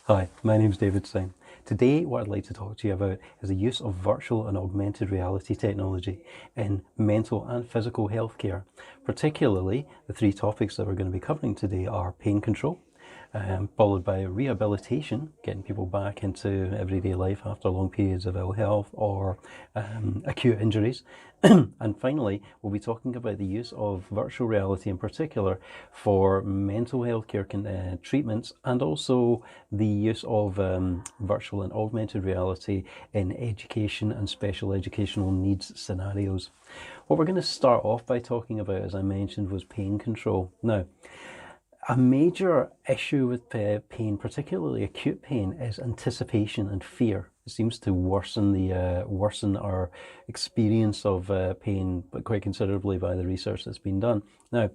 Hi, my name's David Sime. Today what I'd like to talk to you about is the use of virtual and augmented reality technology in mental and physical healthcare. Particularly, the three topics that we're going to be covering today are pain control, followed by rehabilitation, getting people back into everyday life after long periods of ill health or acute injuries. And finally, we'll be talking about the use of virtual reality in particular for mental health care treatments, and also the use of virtual and augmented reality in education and special educational needs scenarios. What we're going to start off by talking about, as I mentioned, was pain control. Now, a major issue with pain, particularly acute pain, is anticipation and fear. It seems to worsen our experience of pain, but quite considerably by the research that's been done. Now,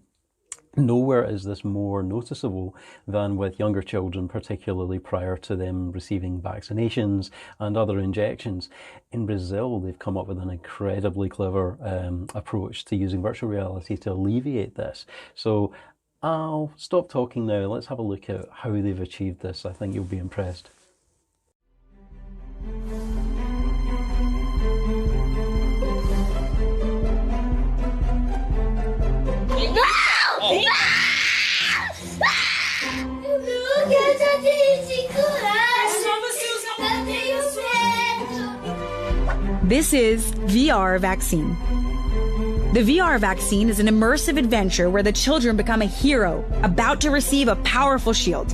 nowhere is this more noticeable than with younger children, particularly prior to them receiving vaccinations and other injections. In Brazil, they've come up with an incredibly clever approach to using virtual reality to alleviate this. So I'll stop talking now. Let's have a look at how they've achieved this. I think you'll be impressed. This is VR Vaccine. The VR vaccine is an immersive adventure where the children become a hero, about to receive a powerful shield.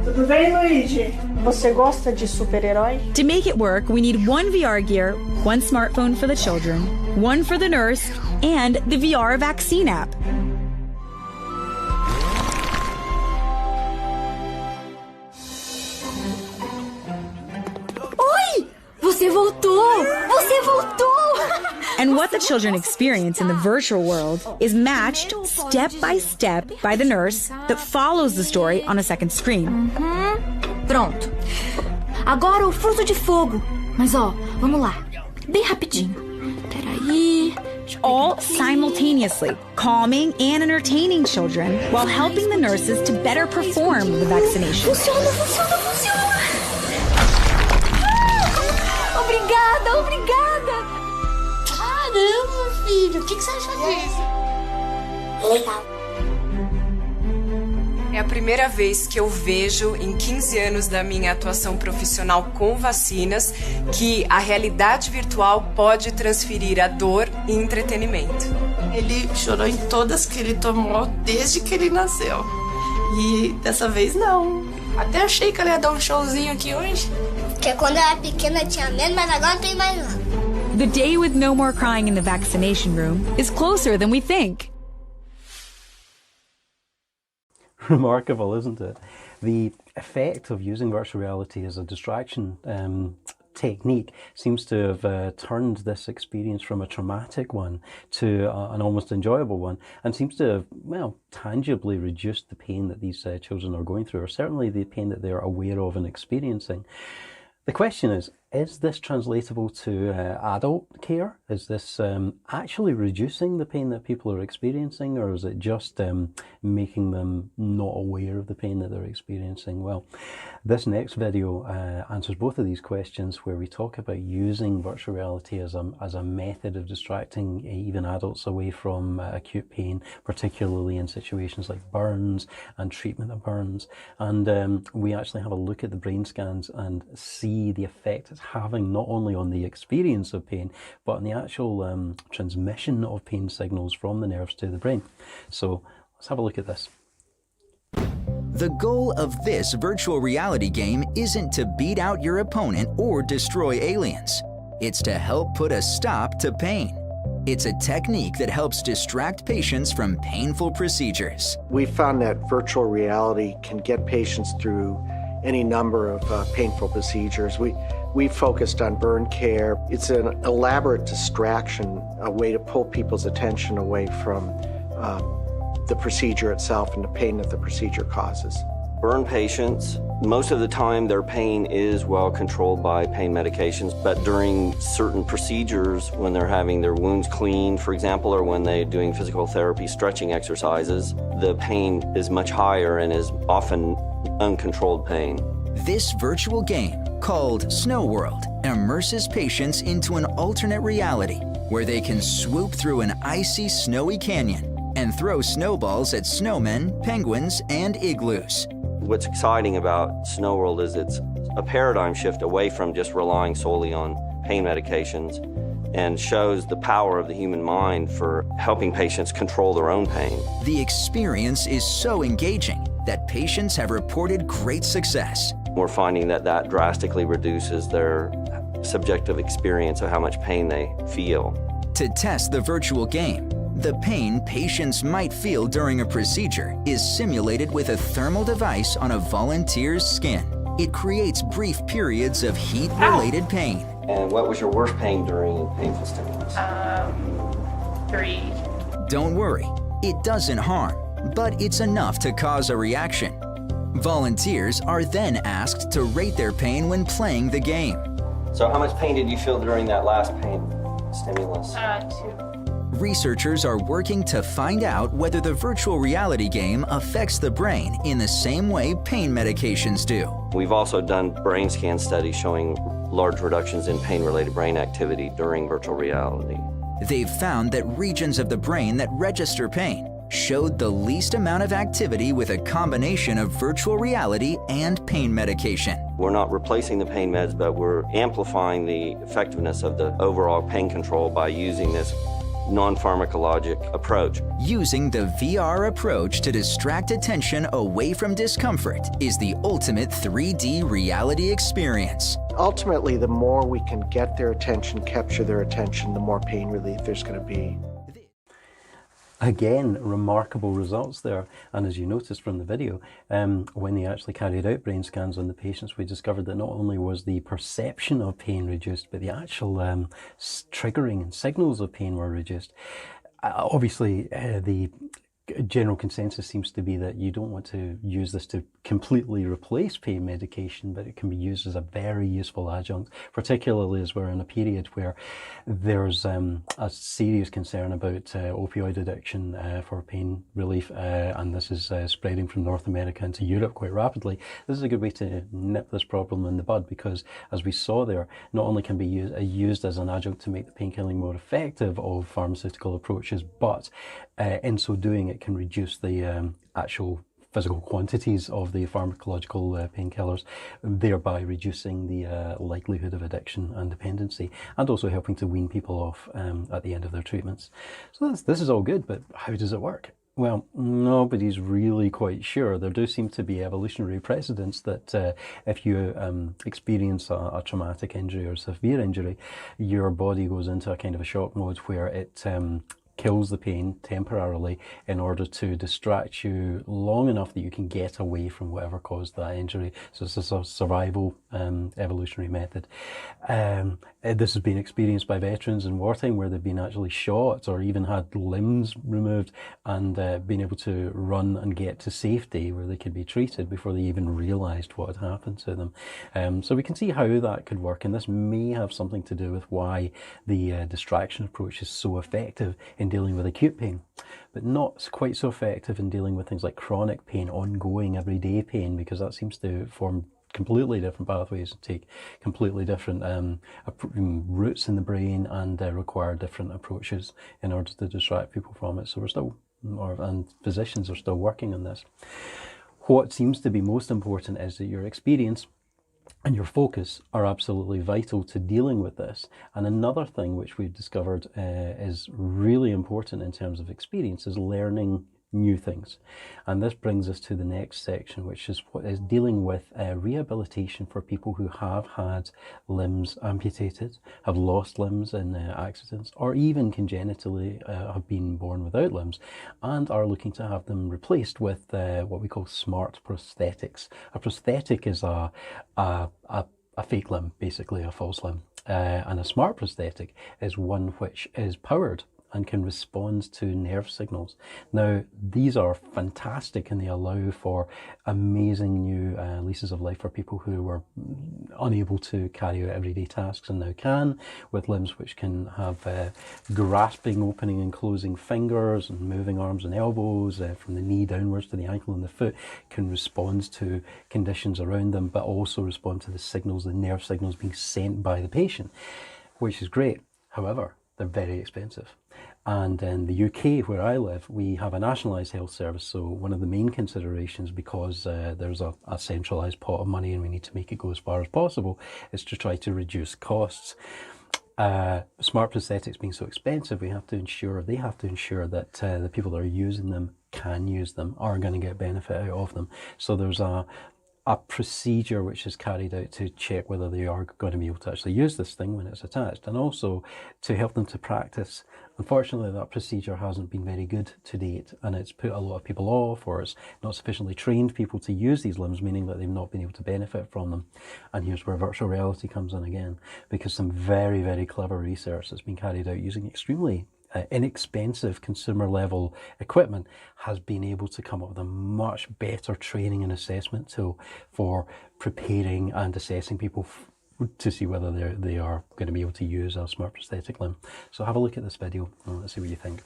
Tudo bem, Luigi? Você gosta de super-herói? To make it work, we need one VR gear, one smartphone for the children, one for the nurse, and the VR vaccine app. Você voltou! Você voltou! And what the children experience in the virtual world is matched step by the nurse that follows the story on a second screen. Pronto. Agora o fluxo de fogo. Mas ó, vamos lá. Bem rapidinho. Peraí. All simultaneously calming and entertaining children while helping the nurses to better perform the vaccination. Funciona! Obrigada! Caramba, filho, o que você achou disso? Legal. É a primeira vez que eu vejo, em 15 anos da minha atuação profissional com vacinas, que a realidade virtual pode transferir a dor e entretenimento. Ele chorou em todas que ele tomou desde que ele nasceu. E dessa vez não. Até achei que ele ia dar um showzinho aqui hoje. Porque quando eu era pequena tinha medo, mas agora não tem mais não. The day with no more crying in the vaccination room is closer than we think. Remarkable, isn't it? The effect of using virtual reality as a distraction technique seems to have turned this experience from a traumatic one to an almost enjoyable one, and seems to have, well, tangibly reduced the pain that these children are going through, or certainly the pain that they're aware of and experiencing. The question is this translatable to adult care? Is this actually reducing the pain that people are experiencing, or is it just making them not aware of the pain that they're experiencing? Well, this next video answers both of these questions, where we talk about using virtual reality as a method of distracting even adults away from acute pain, particularly in situations like burns and treatment of burns. And we actually have a look at the brain scans and see the effect it's having not only on the experience of pain, but on the actual transmission of pain signals from the nerves to the brain. So let's have a look at this. The goal of this virtual reality game isn't to beat out your opponent or destroy aliens. It's to help put a stop to pain. It's a technique that helps distract patients from painful procedures. We found that virtual reality can get patients through any number of painful procedures. We focused on burn care. It's an elaborate distraction, a way to pull people's attention away from the procedure itself and the pain that the procedure causes. Burn patients Most of the time their pain is well controlled by pain medications, but during certain procedures, when they're having their wounds cleaned, for example, or when they're doing physical therapy stretching exercises, the pain is much higher and is often uncontrolled pain. This virtual game, called Snow World, immerses patients into an alternate reality where they can swoop through an icy, snowy canyon and throw snowballs at snowmen, penguins, and igloos. What's exciting about Snow World is it's a paradigm shift away from just relying solely on pain medications and shows the power of the human mind for helping patients control their own pain. The experience is so engaging that patients have reported great success. We're finding that that drastically reduces their subjective experience of how much pain they feel. To test the virtual game, the pain patients might feel during a procedure is simulated with a thermal device on a volunteer's skin. It creates brief periods of heat-related pain. And what was your worst pain during a painful stimulus? 3. Don't worry, it doesn't harm, but it's enough to cause a reaction. Volunteers are then asked to rate their pain when playing the game. So how much pain did you feel during that last pain stimulus? 2. Researchers are working to find out whether the virtual reality game affects the brain in the same way pain medications do. We've also done brain scan studies showing large reductions in pain-related brain activity during virtual reality. They've found that regions of the brain that register pain showed the least amount of activity with a combination of virtual reality and pain medication. We're not replacing the pain meds, but we're amplifying the effectiveness of the overall pain control by using this non-pharmacologic approach. Using the VR approach to distract attention away from discomfort is the ultimate 3D reality experience. Ultimately, the more we can get their attention, capture their attention, the more pain relief there's going to be. Again, remarkable results there. And as you noticed from the video, when they actually carried out brain scans on the patients, we discovered that not only was the perception of pain reduced, but the actual triggering and signals of pain were reduced. Obviously, the general consensus seems to be that you don't want to use this to completely replace pain medication, but it can be used as a very useful adjunct, particularly as we're in a period where there's a serious concern about opioid addiction for pain relief, and this is spreading from North America into Europe quite rapidly. This is a good way to nip this problem in the bud, because as we saw there, not only can be used as an adjunct to make the painkilling more effective of pharmaceutical approaches, but in so doing it can reduce the actual physical quantities of the pharmacological painkillers, thereby reducing the likelihood of addiction and dependency, and also helping to wean people off at the end of their treatments. So this is all good, but how does it work? Well, nobody's really quite sure. There do seem to be evolutionary precedents that if you experience a traumatic injury or severe injury, your body goes into a kind of a shock mode where it kills the pain temporarily in order to distract you long enough that you can get away from whatever caused that injury. So it's a survival evolutionary method. This has been experienced by veterans in wartime, where they've been actually shot or even had limbs removed and been able to run and get to safety where they could be treated before they even realized what had happened to them. So we can see how that could work, and this may have something to do with why the distraction approach is so effective in dealing with acute pain, but not quite so effective in dealing with things like chronic pain, ongoing everyday pain, because that seems to form completely different pathways and take completely different routes in the brain and require different approaches in order to distract people from it. So we're still, and physicians are still working on this. What seems to be most important is that your experience and your focus are absolutely vital to dealing with this. And another thing which we've discovered is really important in terms of experience is learning new things. And this brings us to the next section, which is what is dealing with rehabilitation for people who have had limbs amputated, have lost limbs in accidents, or even congenitally have been born without limbs, and are looking to have them replaced with what we call smart prosthetics. A prosthetic is a fake limb, basically a false limb, and a smart prosthetic is one which is powered and can respond to nerve signals. Now, these are fantastic and they allow for amazing new leases of life for people who were unable to carry out everyday tasks and now can, with limbs which can have grasping, opening and closing fingers and moving arms and elbows from the knee downwards to the ankle and the foot, can respond to conditions around them, but also respond to the signals, the nerve signals being sent by the patient, which is great. However, they're very expensive. And in the UK, where I live, we have a nationalised health service. So one of the main considerations, because there's a centralised pot of money and we need to make it go as far as possible, is to try to reduce costs. Smart prosthetics being so expensive, they have to ensure that the people that are using them can use them, are going to get benefit out of them. So there's a procedure which is carried out to check whether they are going to be able to actually use this thing when it's attached, and also to help them to practice. Unfortunately, that procedure hasn't been very good to date, and it's put a lot of people off, or it's not sufficiently trained people to use these limbs, meaning that they've not been able to benefit from them. And here's where virtual reality comes in again, because some very, very clever research that's been carried out using extremely inexpensive consumer level equipment has been able to come up with a much better training and assessment tool for preparing and assessing people to see whether they are going to be able to use a smart prosthetic limb. So have a look at this video and let's see what you think.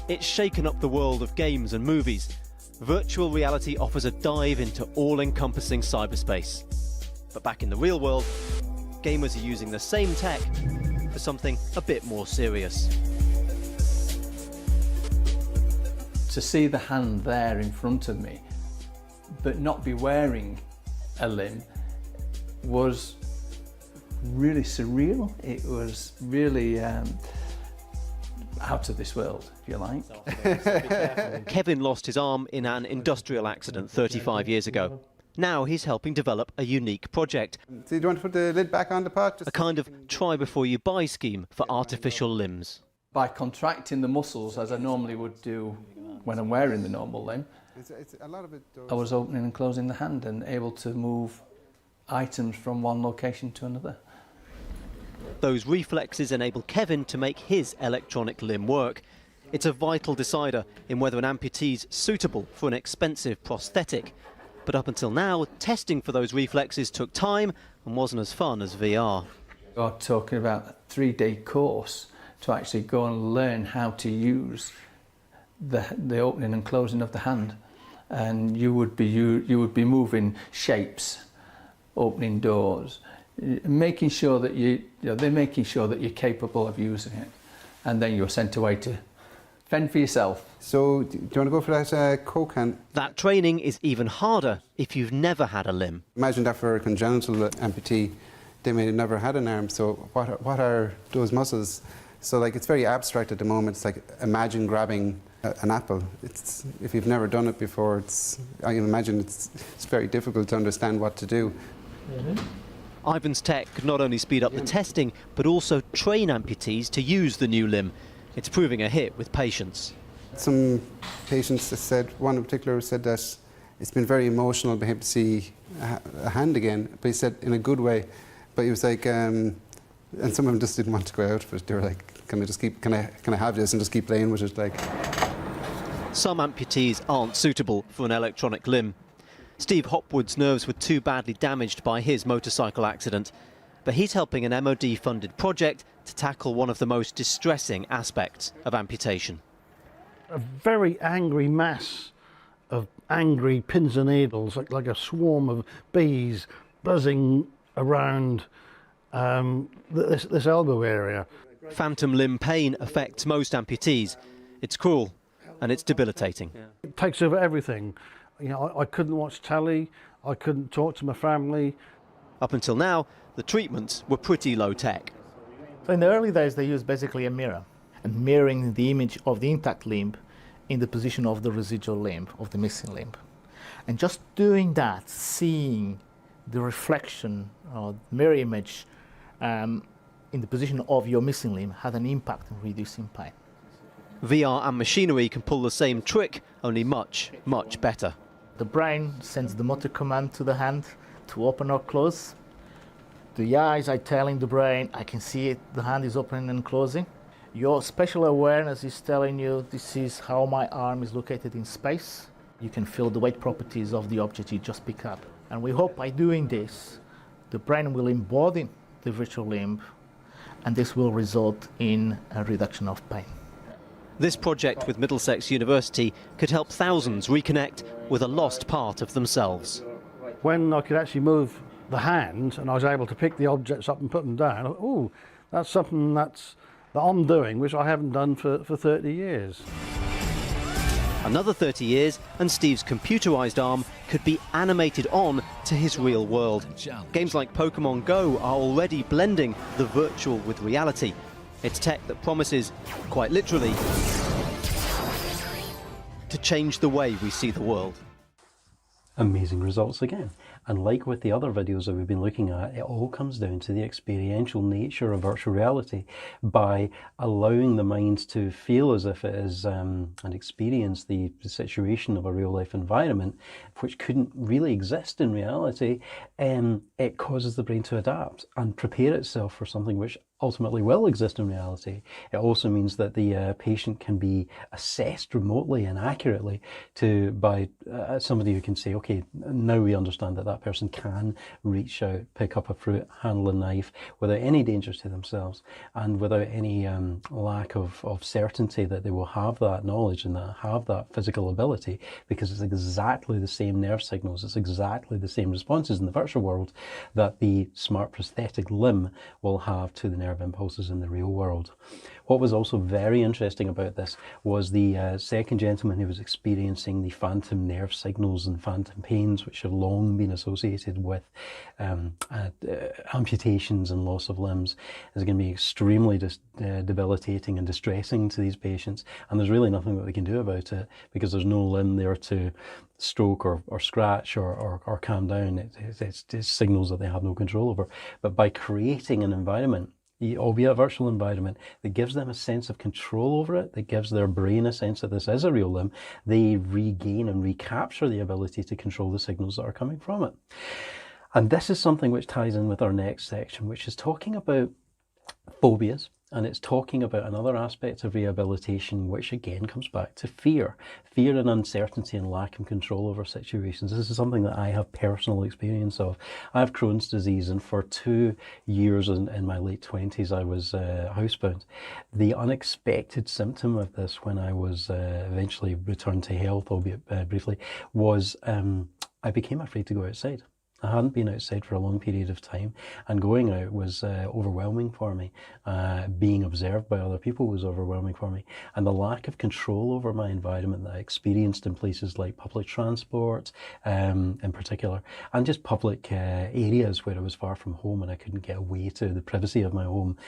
It's shaken up the world of games and movies. Virtual reality offers a dive into all-encompassing cyberspace. But back in the real world, gamers are using the same tech for something a bit more serious. To see the hand there in front of me, but not be wearing a limb, was really surreal. It was really out of this world, if you like. Kevin lost his arm in an industrial accident 35 years ago. Now he's helping develop a unique project. So you want to put the lid back on the pot? A kind of try-before-you-buy scheme for artificial limbs. By contracting the muscles, as I normally would do when I'm wearing the normal limb, I was opening and closing the hand and able to move items from one location to another. Those reflexes enable Kevin to make his electronic limb work. It's a vital decider in whether an amputee's suitable for an expensive prosthetic. But up until now, testing for those reflexes took time and wasn't as fun as VR. We're talking about a 3-day course to actually go and learn how to use the opening and closing of the hand. And you would be moving shapes, opening doors, making sure that they're making sure that you're capable of using it, and then you're sent away to fend for yourself. So, do you want to go for that Coke can? That training is even harder if you've never had a limb. Imagine that for a congenital amputee, they may have never had an arm. So, what are those muscles? So, like, it's very abstract at the moment. It's like imagine grabbing an apple. If you've never done it before, I can imagine it's very difficult to understand what to do. Ivan's tech could not only speed up the testing, but also train amputees to use the new limb. It's proving a hit with patients. Some patients said, one in particular said that it's been very emotional for him to see a hand again, but he said in a good way. But he was like, and some of them just didn't want to go out, but they were like, can I have this and just keep playing with it? Like. Some amputees aren't suitable for an electronic limb. Steve Hopwood's nerves were too badly damaged by his motorcycle accident, but he's helping an MOD-funded project to tackle one of the most distressing aspects of amputation. A very angry mass of angry pins and needles, like a swarm of bees buzzing around this elbow area. Phantom limb pain affects most amputees. It's cruel and it's debilitating. It takes over everything. You know, I couldn't watch telly, I couldn't talk to my family. Up until now, the treatments were pretty low tech. So in the early days, they used basically a mirror and mirroring the image of the intact limb in the position of the residual limb, of the missing limb. And just doing that, seeing the reflection or mirror image in the position of your missing limb had an impact on reducing pain. VR and machinery can pull the same trick, only much, much better. The brain sends the motor command to the hand to open or close. The eyes are telling the brain, I can see it, the hand is opening and closing. Your spatial awareness is telling you this is how my arm is located in space. You can feel the weight properties of the object you just pick up. And we hope by doing this, the brain will embody the virtual limb, and this will result in a reduction of pain. This project with Middlesex University could help thousands reconnect with a lost part of themselves. When I could actually move the hand and I was able to pick the objects up and put them down, oh, that's something that I'm doing which I haven't done for 30 years. Another 30 years and Steve's computerized arm could be animated on to his real world. Games like Pokemon Go are already blending the virtual with reality. It's tech that promises, quite literally, to change the way we see the world. Amazing results again. And like with the other videos that we've been looking at, it all comes down to the experiential nature of virtual reality. By allowing the mind to feel as if it is and experience the situation of a real life environment, which couldn't really exist in reality, it causes the brain to adapt and prepare itself for something which ultimately will exist in reality. It also means that the patient can be assessed remotely and accurately by somebody who can say, okay, now we understand that that person can reach out, pick up a fruit, handle a knife without any danger to themselves and without any lack of certainty that they will have that knowledge and that have that physical ability, because it's exactly the same nerve signals, it's exactly the same responses in the virtual world that the smart prosthetic limb will have to the nerve impulses in the real world. What was also very interesting about this was the second gentleman who was experiencing the phantom nerve signals and phantom pains, which have long been associated with amputations and loss of limbs, is going to be extremely debilitating and distressing to these patients, and there's really nothing that they can do about it because there's no limb there to stroke or scratch or calm down. It's signals that they have no control over. But by creating an environment, albeit a virtual environment, that gives them a sense of control over it, that gives their brain a sense that this is a real limb, they regain and recapture the ability to control the signals that are coming from it. And this is something which ties in with our next section, which is talking about phobias, and it's talking about another aspect of rehabilitation, which again comes back to fear and uncertainty and lack of control over situations. This is something that I have personal experience of. I have Crohn's disease, and for 2 years in my late 20s I was housebound. The unexpected symptom of this, when I was eventually returned to health, albeit briefly, was I became afraid to go outside. I hadn't been outside for a long period of time, and going out was overwhelming for me. Being observed by other people was overwhelming for me, and the lack of control over my environment that I experienced in places like public transport in particular, and just public areas where I was far from home and I couldn't get away to the privacy of my home,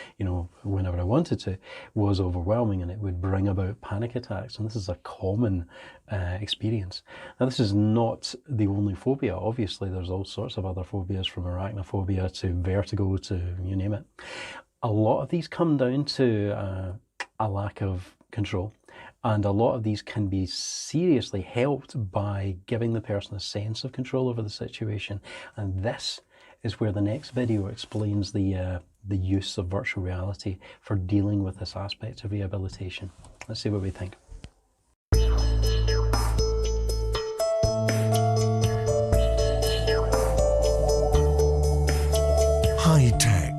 whenever I wanted to, was overwhelming, and it would bring about panic attacks. And this is a common experience. Now, this is not the only phobia. Obviously, there's all sorts of other phobias, from arachnophobia to vertigo to you name it. A lot of these come down to a lack of control, and a lot of these can be seriously helped by giving the person a sense of control over the situation. And this is where the next video explains the use of virtual reality for dealing with this aspect of rehabilitation. Let's see what we think. High-tech.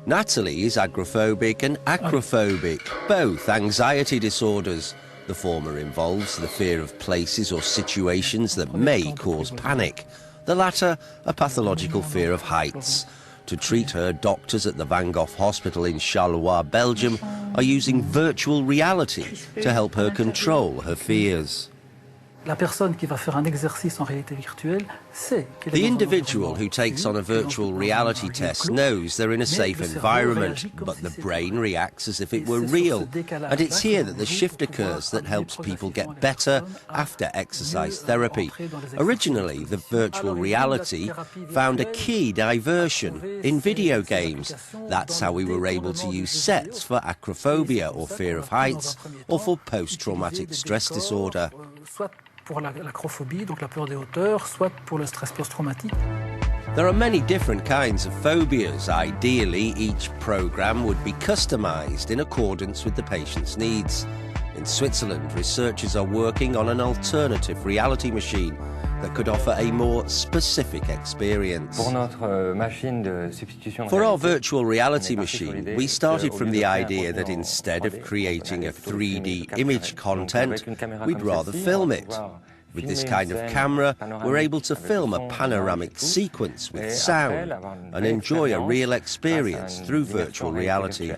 Natalie is agoraphobic and acrophobic, both anxiety disorders. The former involves the fear of places or situations that may cause panic. The latter, a pathological fear of heights. To treat her, doctors at the Van Gogh Hospital in Charleroi, Belgium, are using virtual reality to help her control her fears. The individual who takes on a virtual reality test knows they're in a safe environment, but the brain reacts as if it were real. And it's here that the shift occurs that helps people get better after exercise therapy. Originally, the virtual reality found a key diversion in video games. That's how we were able to use sets for acrophobia or fear of heights, or for post-traumatic stress disorder. pour l'acrophobie, donc la peur des hauteurs, soit pour le stress post-traumatique. There are many different kinds of phobias. Ideally, each program would be customized in accordance with the patient's needs. In Switzerland, researchers are working on an alternative reality machine that could offer a more specific experience. For our virtual reality machine, we started from the idea that instead of creating a 3D image content, we'd rather film it. With this kind of camera, we're able to film a panoramic sequence with sound and enjoy a real experience through virtual reality.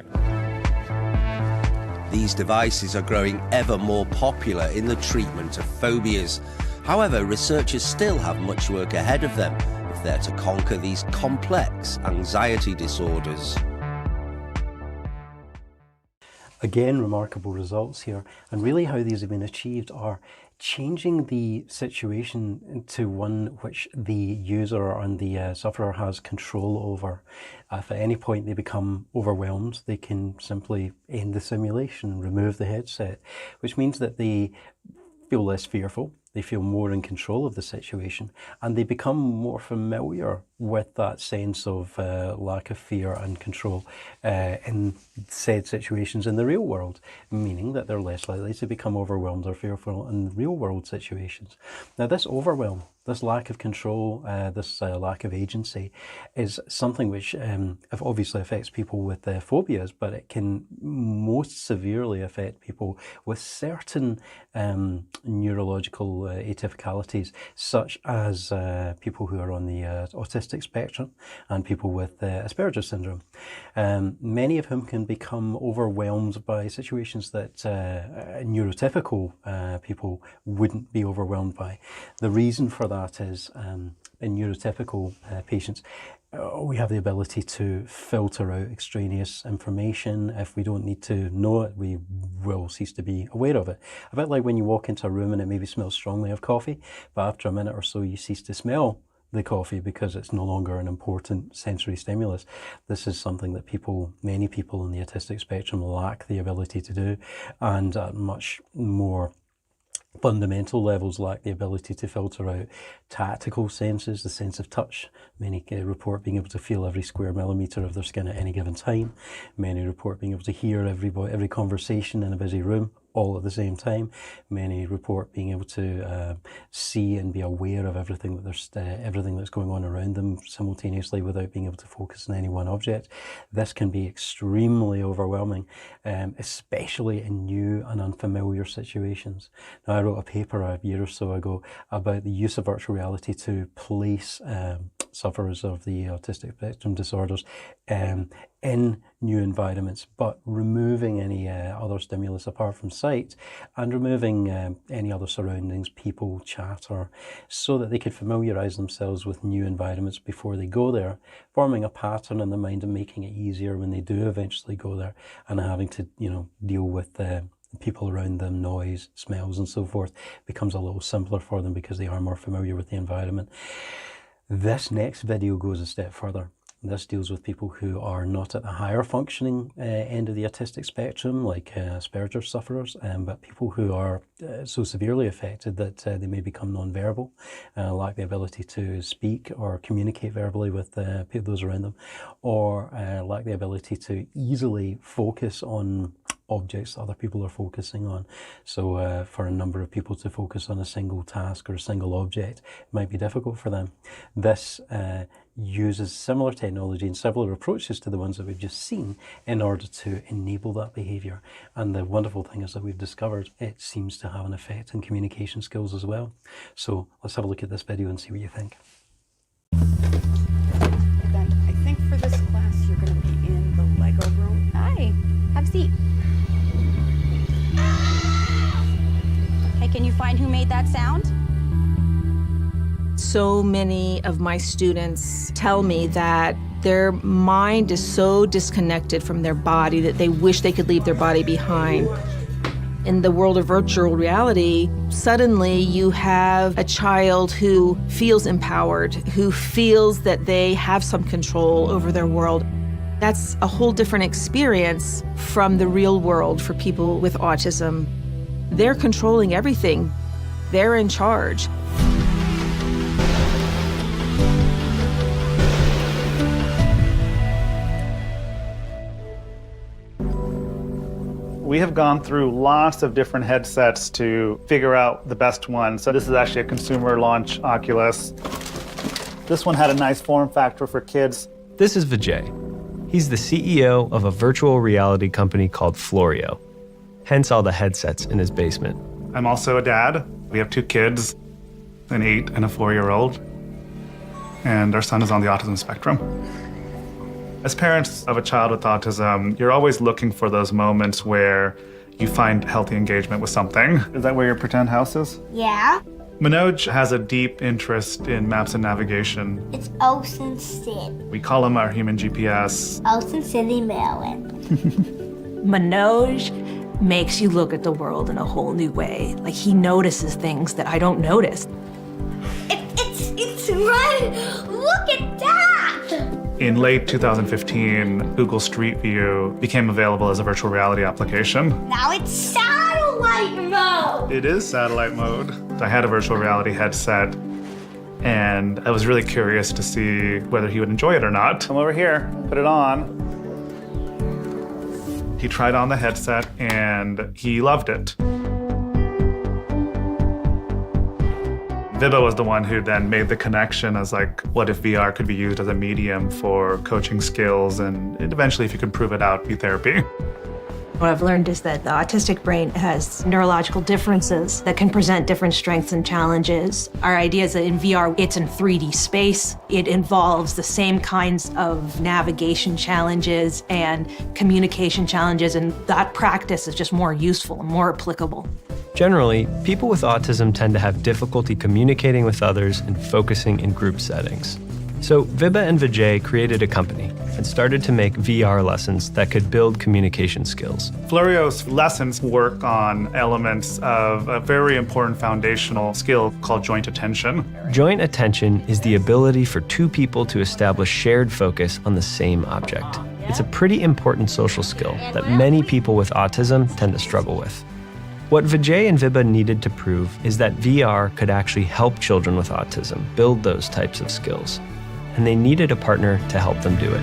These devices are growing ever more popular in the treatment of phobias. However, researchers still have much work ahead of them if they're to conquer these complex anxiety disorders. Again, remarkable results here, and really how these have been achieved are changing the situation into one which the user and the sufferer has control over. If at any point they become overwhelmed, they can simply end the simulation, remove the headset, which means that they feel less fearful, they feel more in control of the situation, and they become more familiar with that sense of lack of fear and control in said situations in the real world, meaning that they're less likely to become overwhelmed or fearful in real world situations. Now, this overwhelm, this lack of control, this lack of agency is something which obviously affects people with phobias, but it can most severely affect people with certain neurological atypicalities, such as people who are on the autistic spectrum and people with Asperger's syndrome, many of whom can become overwhelmed by situations that neurotypical people wouldn't be overwhelmed by. The reason for that is in neurotypical patients, we have the ability to filter out extraneous information. If we don't need to know it, we will cease to be aware of it. A bit like when you walk into a room and it maybe smells strongly of coffee, but after a minute or so you cease to smell the coffee because it's no longer an important sensory stimulus. This is something that many people on the autistic spectrum lack the ability to do, and at much more fundamental levels lack the ability to filter out tactical senses, the sense of touch. Many report being able to feel every square millimetre of their skin at any given time. Many report being able to hear every conversation in a busy room all at the same time. Many report being able to see and be aware of everything that's going on around them simultaneously without being able to focus on any one object. This can be extremely overwhelming, especially in new and unfamiliar situations. Now, I wrote a paper a year or so ago about the use of virtual reality to place sufferers of the autistic spectrum disorders in new environments, but removing any other stimulus apart from sight and removing any other surroundings, people, chatter, so that they could familiarise themselves with new environments before they go there, forming a pattern in the mind and making it easier when they do eventually go there and having to, deal with people around them, noise, smells and so forth becomes a little simpler for them because they are more familiar with the environment. This next video goes a step further. This deals with people who are not at the higher functioning end of the autistic spectrum, like Asperger's sufferers, but people who are so severely affected that they may become non-verbal, lack the ability to speak or communicate verbally with those around them, or lack the ability to easily focus on objects other people are focusing on. So for a number of people to focus on a single task or a single object, it might be difficult for them. This uses similar technology and similar approaches to the ones that we've just seen in order to enable that behaviour. And the wonderful thing is that we've discovered it seems to have an effect on communication skills as well. So let's have a look at this video and see what you think. Then I think for this class you're going to be in the Lego room. Hi, have a seat. Hey, can you find who made that sound? So many of my students tell me that their mind is so disconnected from their body that they wish they could leave their body behind. In the world of virtual reality, suddenly you have a child who feels empowered, who feels that they have some control over their world. That's a whole different experience from the real world for people with autism. They're controlling everything. They're in charge. We have gone through lots of different headsets to figure out the best one. So this is actually a consumer launch Oculus. This one had a nice form factor for kids. This is Vijay. He's the CEO of a virtual reality company called Florio, hence all the headsets in his basement. I'm also a dad. We have 2 kids, an 8 and a 4-year-old. And our son is on the autism spectrum. As parents of a child with autism, you're always looking for those moments where you find healthy engagement with something. Is that where your pretend house is? Yeah. Manoj has a deep interest in maps and navigation. It's Ocean City. We call him our human GPS. Ocean City, Maryland. Manoj makes you look at the world in a whole new way. Like, he notices things that I don't notice. It's right. Look at that. In late 2015, Google Street View became available as a virtual reality application. Now it's satellite mode. It is satellite mode. I had a virtual reality headset, and I was really curious to see whether he would enjoy it or not. Come over here, put it on. He tried on the headset, and he loved it. Vibha was the one who then made the connection as like, what if VR could be used as a medium for coaching skills, and eventually, if you could prove it out, be therapy. What I've learned is that the autistic brain has neurological differences that can present different strengths and challenges. Our idea is that in VR, it's in 3D space. It involves the same kinds of navigation challenges and communication challenges, and that practice is just more useful and more applicable. Generally, people with autism tend to have difficulty communicating with others and focusing in group settings. So Vibha and Vijay created a company and started to make VR lessons that could build communication skills. Florio's lessons work on elements of a very important foundational skill called joint attention. Joint attention is the ability for 2 people to establish shared focus on the same object. It's a pretty important social skill that many people with autism tend to struggle with. What Vijay and Vibha needed to prove is that VR could actually help children with autism build those types of skills. And they needed a partner to help them do it.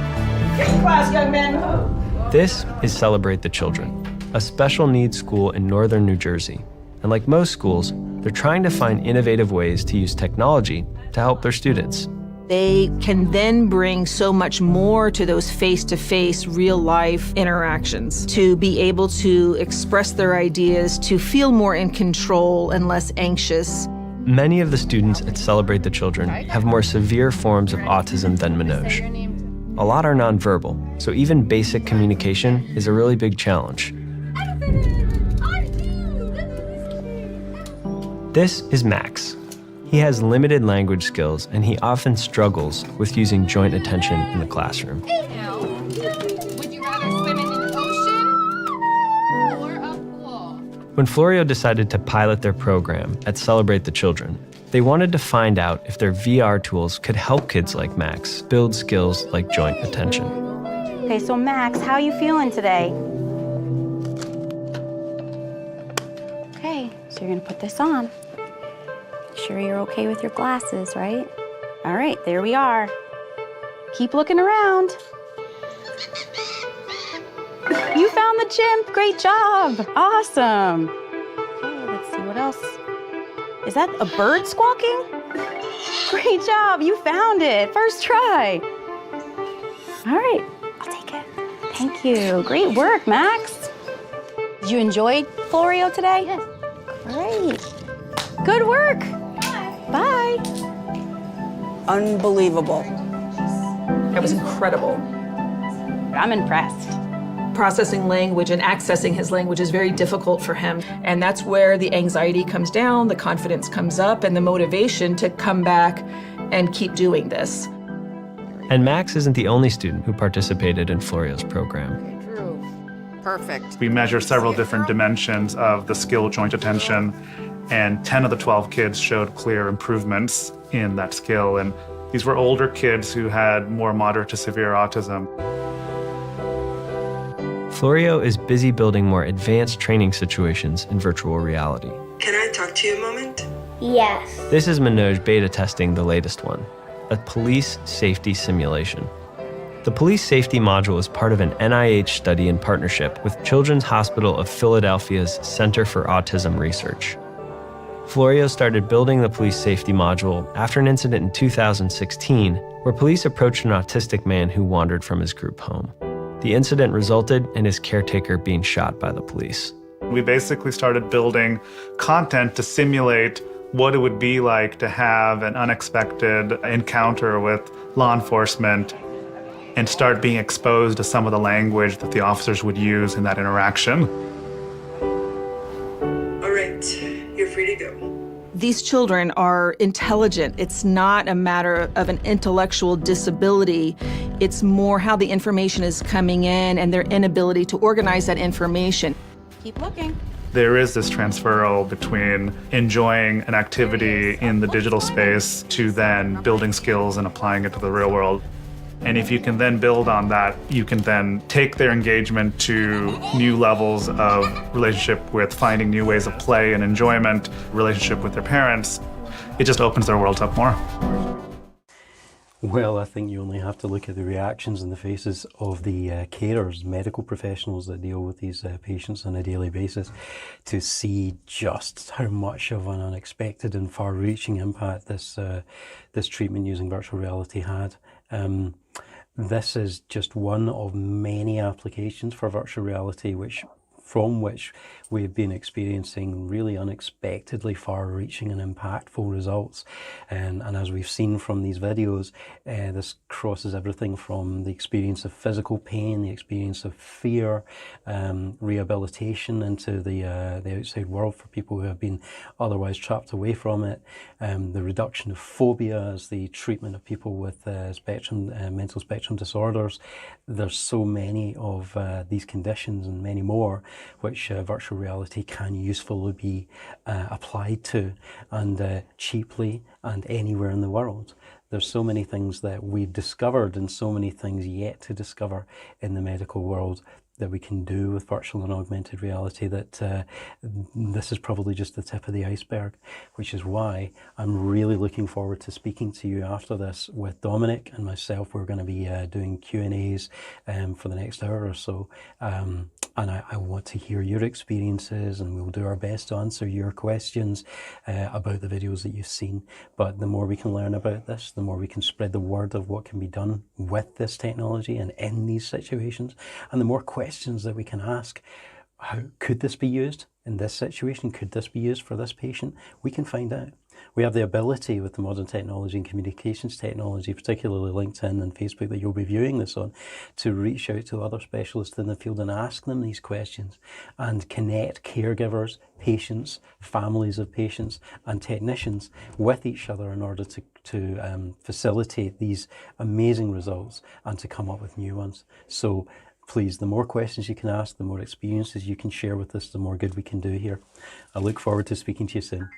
Get in class, young man. This is Celebrate the Children, a special needs school in northern New Jersey. And like most schools, they're trying to find innovative ways to use technology to help their students. They can then bring so much more to those face-to-face, real-life interactions, to be able to express their ideas, to feel more in control and less anxious. Many of the students at Celebrate the Children have more severe forms of autism than Manoj. A lot are nonverbal, so even basic communication is a really big challenge. This is Max. He has limited language skills, and he often struggles with using joint attention in the classroom. Would you rather swim in an ocean or a pool? When Florio decided to pilot their program at Celebrate the Children, they wanted to find out if their VR tools could help kids like Max build skills like joint attention. Okay, so Max, how are you feeling today? Okay, so you're gonna put this on. Sure you're okay with your glasses, right? All right, there we are. Keep looking around. You found the chimp, great job. Awesome. Okay, let's see what else. Is that a bird squawking? Great job, you found it, first try. All right, I'll take it. Thank you, great work, Max. Did you enjoy Florio today? Yes. Great, good work. Bye. Unbelievable. It was incredible. I'm impressed. Processing language and accessing his language is very difficult for him. And that's where the anxiety comes down, the confidence comes up, and the motivation to come back and keep doing this. And Max isn't the only student who participated in Florio's program. Perfect. We measure several different dimensions of the skill joint attention, and 10 of the 12 kids showed clear improvements in that skill. And these were older kids who had more moderate to severe autism. Florio is busy building more advanced training situations in virtual reality. Can I talk to you a moment? Yes. This is Manoj beta testing the latest one, a police safety simulation. The police safety module is part of an NIH study in partnership with Children's Hospital of Philadelphia's Center for Autism Research. Florio started building the police safety module after an incident in 2016 where police approached an autistic man who wandered from his group home. The incident resulted in his caretaker being shot by the police. We basically started building content to simulate what it would be like to have an unexpected encounter with law enforcement and start being exposed to some of the language that the officers would use in that interaction. All right, you're free to go. These children are intelligent. It's not a matter of an intellectual disability. It's more how the information is coming in and their inability to organize that information. Keep looking. There is this transferal between enjoying an activity in the digital space to then building skills and applying it to the real world. And if you can then build on that, you can then take their engagement to new levels of relationship with finding new ways of play and enjoyment, relationship with their parents. It just opens their worlds up more. Well, I think you only have to look at the reactions in the faces of the carers, medical professionals that deal with these patients on a daily basis to see just how much of an unexpected and far-reaching impact this treatment using virtual reality had. This is just one of many applications for virtual reality from which we've been experiencing really unexpectedly far-reaching and impactful results. And as we've seen from these videos, this crosses everything from the experience of physical pain, the experience of fear, rehabilitation into the outside world for people who have been otherwise trapped away from it, the reduction of phobias, the treatment of people with mental spectrum disorders. There's so many of these conditions and many more which virtual reality can usefully be applied to, and cheaply and anywhere in the world. There's so many things that we've discovered and so many things yet to discover in the medical world that we can do with virtual and augmented reality that this is probably just the tip of the iceberg, which is why I'm really looking forward to speaking to you after this with Dominic and myself. We're going to be doing Q&As for the next hour or so. And I want to hear your experiences, and we'll do our best to answer your questions about the videos that you've seen. But the more we can learn about this, the more we can spread the word of what can be done with this technology and in these situations, and the more questions that we can ask. How could this be used in this situation? Could this be used for this patient? We can find out. We have the ability with the modern technology and communications technology, particularly LinkedIn and Facebook that you'll be viewing this on, to reach out to other specialists in the field and ask them these questions and connect caregivers, patients, families of patients and technicians with each other in order to facilitate these amazing results and to come up with new ones. So please, the more questions you can ask, the more experiences you can share with us, the more good we can do here. I look forward to speaking to you soon.